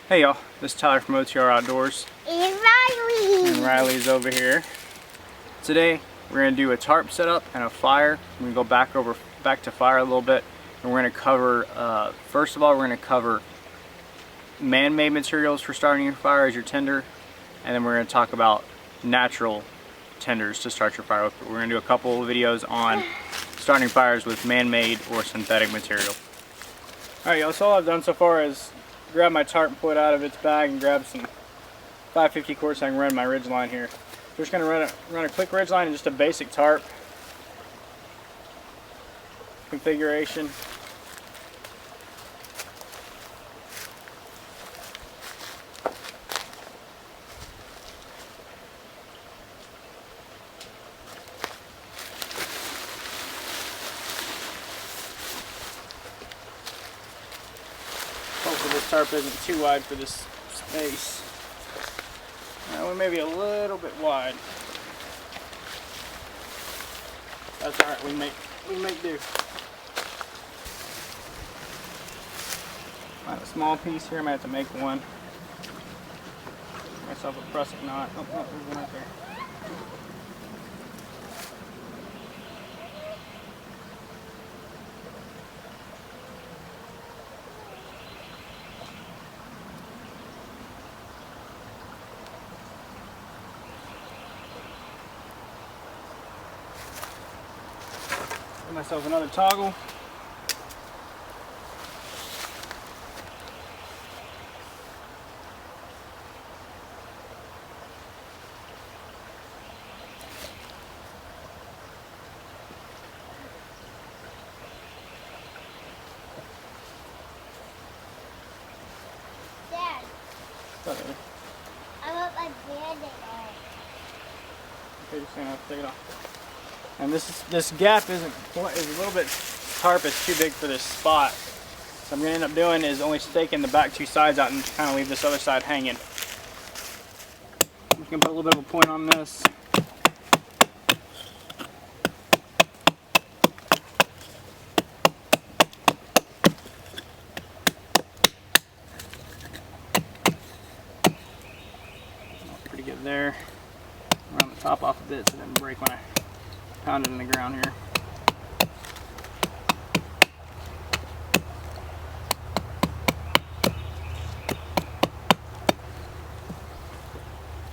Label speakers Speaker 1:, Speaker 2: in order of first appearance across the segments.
Speaker 1: Hey y'all, this is Tyler from O.T.R.Outdoors.
Speaker 2: And Riley!
Speaker 1: And Riley's over here. Today we're going to do a tarp setup and a fire. We're going to go back to fire a little bit. And we're going to cover, first of all, we're going to cover man-made materials for starting your fire as your tinder. And then we're going to talk about natural tenders to start your fire with. We're going to do a couple of videos on starting fires with man-made or synthetic material. Alright y'all, so all I've done so far is grab my tarp and pull it out of its bag and grab some 550 cord so I can run my ridge line here. We're just going to run a quick ridge line and just a basic tarp configuration. Hopefully this tarp isn't too wide for this space. We may be a little bit wide. That's alright, we make do. I have a small piece here, I might have to make one. Make myself a prusik knot. Oh, there's one right there. Get myself another toggle.
Speaker 2: Dad,
Speaker 1: Okay,
Speaker 2: I want my band-aid on.
Speaker 1: just gonna have to take it off. And this gap is a little bit, tarp is too big for this spot. So I'm gonna end up doing is only staking the back two sides out and kind of leave this other side hanging. I'm just gonna put a little bit of a point on this. Pretty good there. Round the top off a bit so it doesn't break when I pound it in the ground here.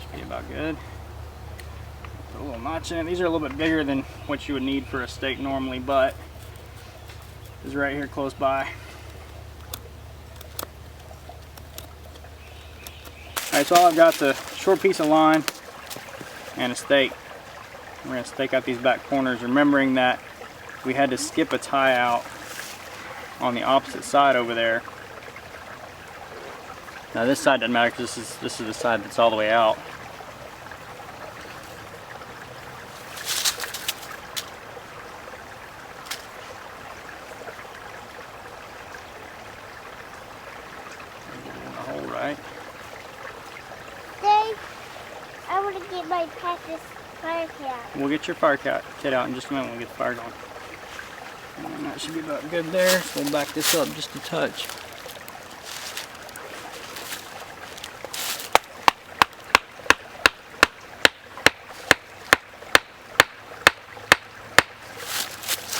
Speaker 1: Should be about good. Put a little notch in it. These are a little bit bigger than what you would need for a stake normally, but this is right here close by. Alright, so I've got the short piece of line and a stake. We're going to stake out these back corners, remembering that we had to skip a tie out on the opposite side over there. Now this side doesn't matter because this is the side that's all the way out. In the hole, right?
Speaker 2: Dave, I want to get my practice fire kit.
Speaker 1: We'll get your fire kit out in just a minute when we get the fire going. And that should be about good there. So we'll back this up just a touch.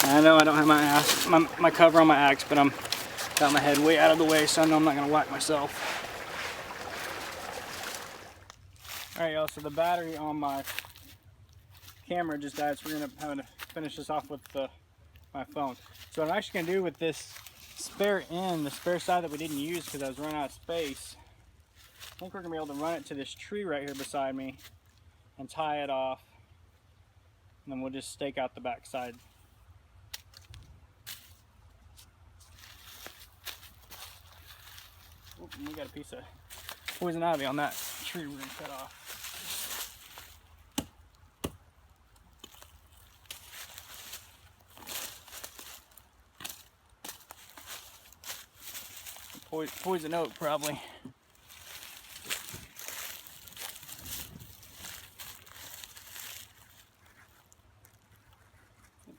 Speaker 1: I know I don't have my cover on my axe, but I'm got my head way out of the way, so I know I'm not going to whack myself. Alright y'all, so the battery on my camera just died, so we're going to have to finish this off with my phone. So what I'm actually going to do with this spare end, the spare side that we didn't use because I was running out of space, I think we're going to be able to run it to this tree right here beside me and tie it off, and then we'll just stake out the back side. Oh, and we got a piece of poison ivy on that tree we're going to cut off. Poison oak, probably.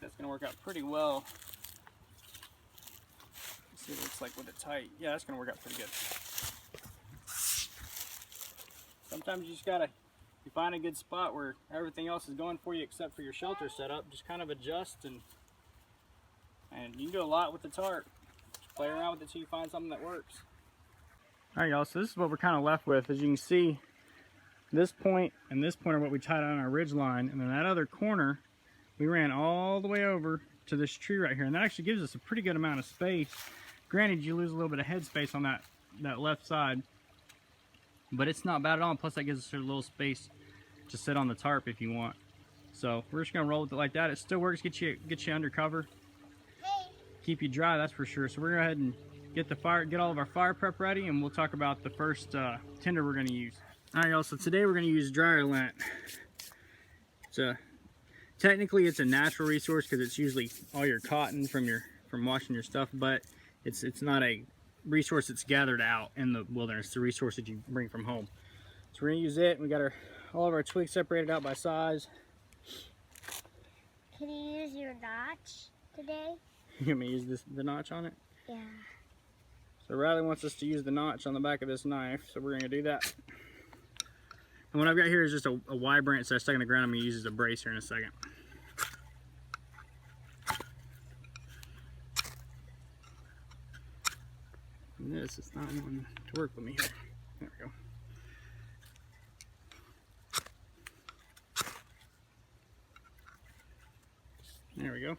Speaker 1: that's going to work out pretty well. Let's see what it looks like with it tight. Yeah, that's going to work out pretty good. sometimes you just gotta, you find a good spot where everything else is going for you except for your shelter setup. Just kind of adjust, and you can do a lot with the tarp. Just play around with it till you find something that works. All right, y'all, so this is what we're kind of left with. As you can see, this point and this point are what we tied on our ridge line, and then that other corner we ran all the way over to this tree right here, and that actually gives us a pretty good amount of space. Granted, you lose a little bit of head space on that left side, but it's not bad at all. And plus, that gives us a little space to sit on the tarp if you want. So we're just gonna roll with it like that. It still works, get you under cover, keep you dry, that's for sure. So we're gonna go ahead and get all of our fire prep ready, and we'll talk about the first tinder we're gonna use. All right, y'all. So today we're gonna use dryer lint. Technically it's a natural resource because it's usually all your cotton from washing your stuff, but it's not a resource that's gathered out in the wilderness. It's a resource that you bring from home. So we're gonna use it. We got all of our twigs separated out by size.
Speaker 2: Can you use your notch today?
Speaker 1: You want me to use the notch on it?
Speaker 2: Yeah.
Speaker 1: So Riley wants us to use the notch on the back of this knife, so we're gonna do that. And what I've got here is just a Y branch that I stuck in the ground. I'm gonna use as a brace here in a second. And this is not one to work with me here. There we go. There we go.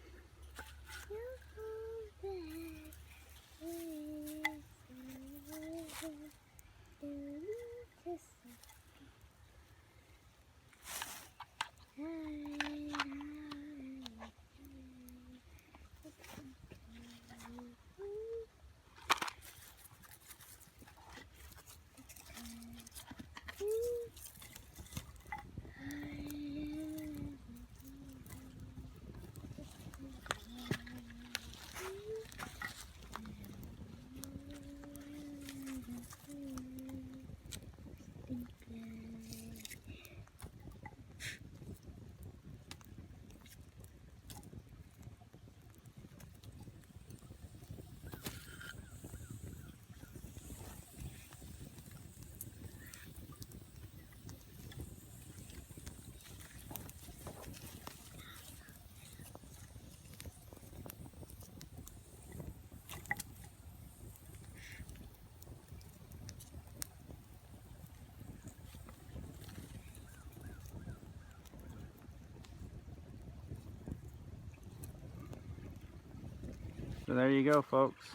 Speaker 1: So there you go, folks.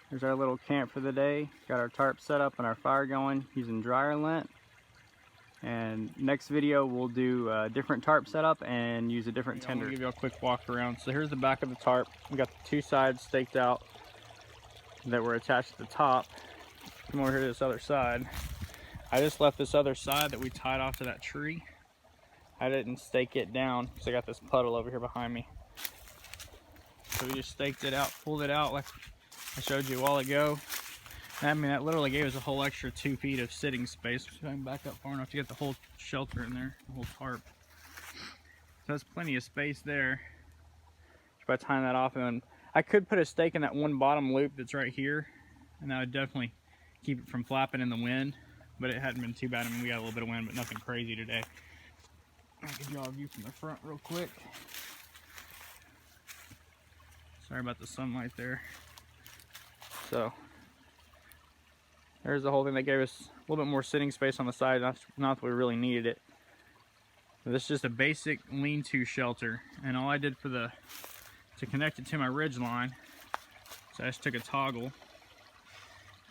Speaker 1: There's our little camp for the day. Got our tarp set up and our fire going using dryer lint. And next video we'll do a different tarp setup and use a different tinder. I'll give you a quick walk around. So here's the back of the tarp. We got the two sides staked out that were attached to the top. Come over here to this other side. I just left this other side that we tied off to that tree. I didn't stake it down because I got this puddle over here behind me. So we just staked it out, pulled it out like I showed you a while ago. I mean, that literally gave us a whole extra 2 feet of sitting space. So I can back up far enough to get the whole shelter in there, the whole tarp. So that's plenty of space there. Just by tying that off, and then I could put a stake in that one bottom loop that's right here, and that would definitely keep it from flapping in the wind. But it hadn't been too bad. I mean, we got a little bit of wind, but nothing crazy today. I'll give you all a view from the front real quick. Sorry about the sunlight there. So there's the whole thing. That gave us a little bit more sitting space on the side. Not that we really needed it. But this is just a basic lean-to shelter, and all I did to connect it to my ridge line, so I just took a toggle,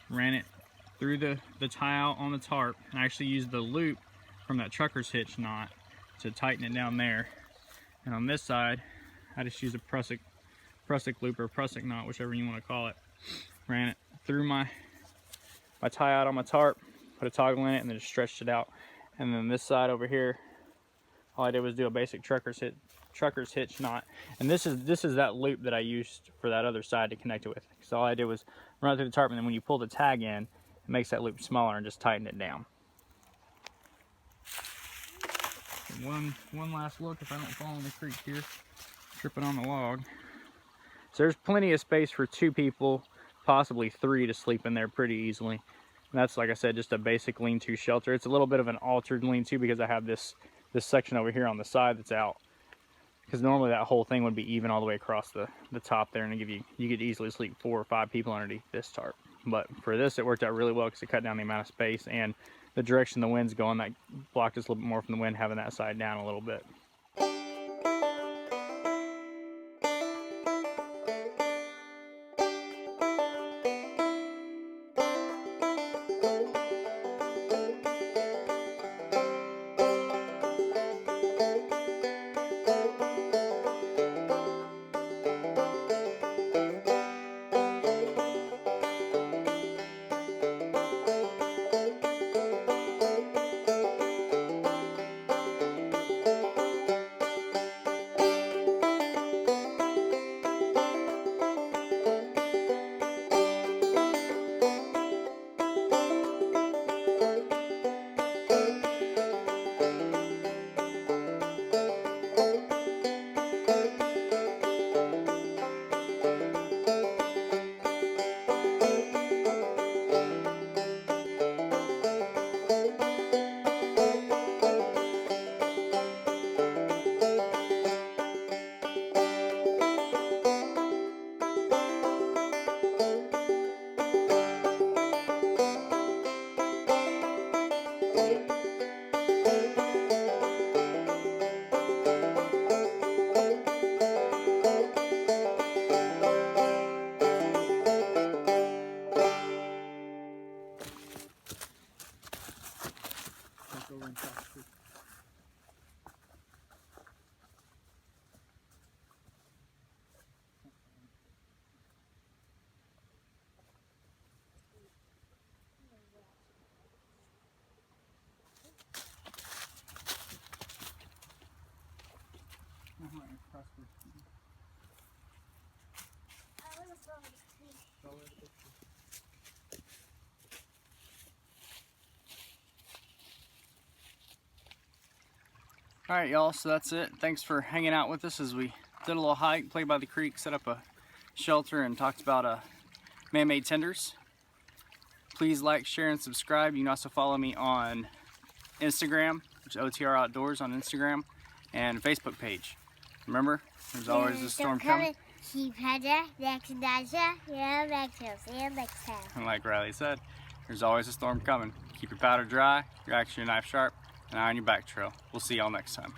Speaker 1: ran it through the tie out on the tarp, and I actually used the loop from that trucker's hitch knot to tighten it down there. And on this side, I just used a prusik loop or prusik knot, whichever you want to call it. Ran it through my tie out on my tarp, put a toggle in it, and then just stretched it out. And then this side over here, all I did was do a basic trucker's hitch knot. And this is that loop that I used for that other side to connect it with. So all I did was run it through the tarp, and then when you pull the tag in, it makes that loop smaller and just tighten it down. And one last look if I don't fall in the creek here, tripping on the log. So there's plenty of space for 2 people, possibly 3 to sleep in there pretty easily. And that's, like I said, just a basic lean-to shelter. It's a little bit of an altered lean-to because I have this section over here on the side that's out. Because normally that whole thing would be even all the way across the top there, and you could easily sleep 4 or 5 people underneath this tarp. But for this, it worked out really well because it cut down the amount of space, and the direction the wind's going, that blocked us a little bit more from the wind, having that side down a little bit. All right, y'all, so that's it. Thanks for hanging out with us as we did a little hike, played by the creek, set up a shelter, and talked about man-made tenders. Please like, share, and subscribe. You can also follow me on Instagram, which is O.T.R.Outdoors on Instagram, and Facebook page. Remember, there's always a storm coming.
Speaker 2: Keep heading, next time. See you next time.
Speaker 1: And like Riley said, there's always a storm coming. Keep your powder dry, your action, your knife sharp, and eye on your back trail. We'll see y'all next time.